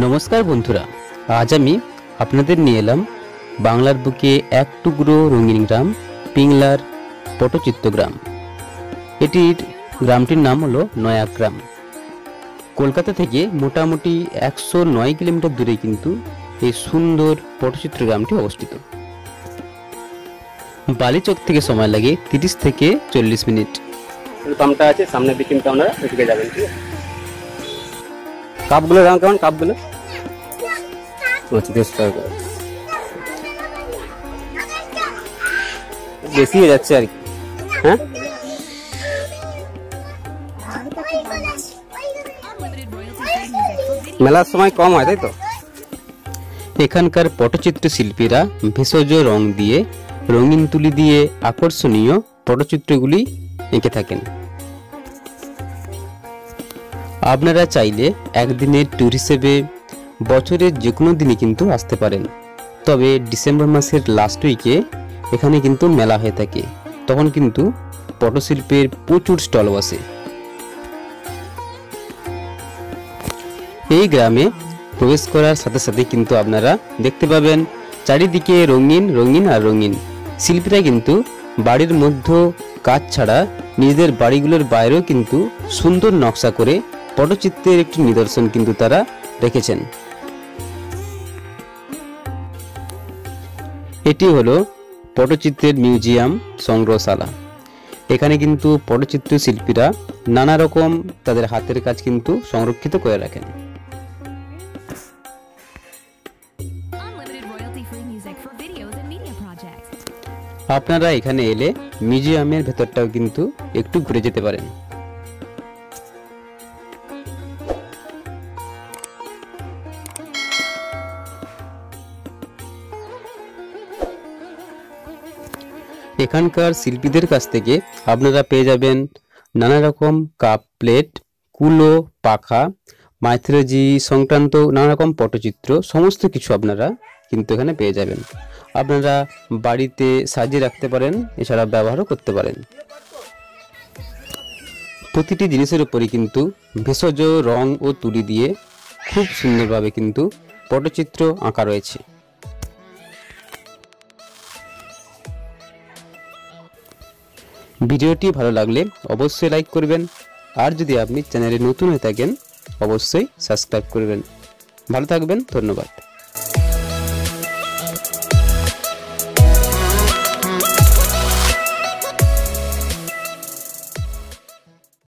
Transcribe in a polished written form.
नमस्कार बंधुरा आज आमी आपनादेर निये एलाम बांगलार बुके एक टुकरो रंगीन ग्राम पिंगलार पटचित्र ग्राम। एटिर ग्रामटिर नाम हलो नयाग्राम। कलकाता थेके मोटामुटी 109 किलोमीटर दूरे किन्तु এই सुंदर पटचित्र ग्रामটি अवस्थित। बालीचक থেকে সময় লাগে 30 থেকে 40 মিনিট। পাম্পটা আছে সামনের দিকে কিন্তু আপনারা এদিকে যাবেন। ঠিক আছে, কাপগুলো দাম কেমন? কাপগুলো 25 টাকা করে, বেশি হয়ে যাচ্ছে আর কি। হ্যাঁ, মেলার সময় কম হয় তাই তো। এখানকার পটচিত্র শিল্পীরা ভেষজ রং দিয়ে রঙিন তুলি দিয়ে আকর্ষণীয় পটচিত্রগুলি এঁকে থাকেন। আপনারা চাইলে একদিনের ট্যুর হিসেবে বছরের যে কোনো দিনই কিন্তু আসতে পারেন, তবে ডিসেম্বর মাসের লাস্ট উইকে এখানে কিন্তু মেলা হয়ে থাকে, তখন কিন্তু পটশিল্পের প্রচুর স্টল বসে। এই গ্রামে প্রবেশ করার সাথে সাথে কিন্তু আপনারা দেখতে পাবেন চারিদিকে রঙিন রঙিন আর রঙিন। শিল্পীরা কিন্তু বাড়ির মধ্যে কাজ ছাড়া নিজেদের বাড়িগুলোর বাইরেও কিন্তু সুন্দর নকশা করে পটচিত্রের একটি নিদর্শন কিন্তু তারা রেখেছেন। এটি হলো পটচিত্রের মিউজিয়াম সংগ্রহশালা। এখানে কিন্তু পটচিত্র শিল্পীরা নানা রকম তাদের হাতের কাজ কিন্তু সংরক্ষিত করে রাখেন। আপনারা এখানে এলে মিউজিয়ামের ভেতরটাও কিন্তু একটু ঘুরে যেতে পারেন। এখানকার শিল্পীদের কাছ থেকে আপনারা পেয়ে যাবেন নানা রকম কাপ, প্লেট, কুলো, পাখা, মাইথোলজি সংক্রান্ত নানা রকম পটচিত্র, সমস্ত কিছু আপনারা কিন্তু এখানে পেয়ে যাবেন। আপনারা বাড়িতে সাজিয়ে রাখতে পারেন, এছাড়া ব্যবহারও করতে পারেন। প্রতিটি জিনিসের উপরই কিন্তু ভেষজ রং ও তুলি দিয়ে খুব সুন্দরভাবে কিন্তু পটচিত্র আঁকা রয়েছে। ভিডিওটি ভালো লাগলে অবশ্যই লাইক করবেন, আর যদি আপনি চ্যানেলে নতুন হয়ে থাকেন অবশ্যই সাবস্ক্রাইব করবেন। ভালো থাকবেন, ধন্যবাদ।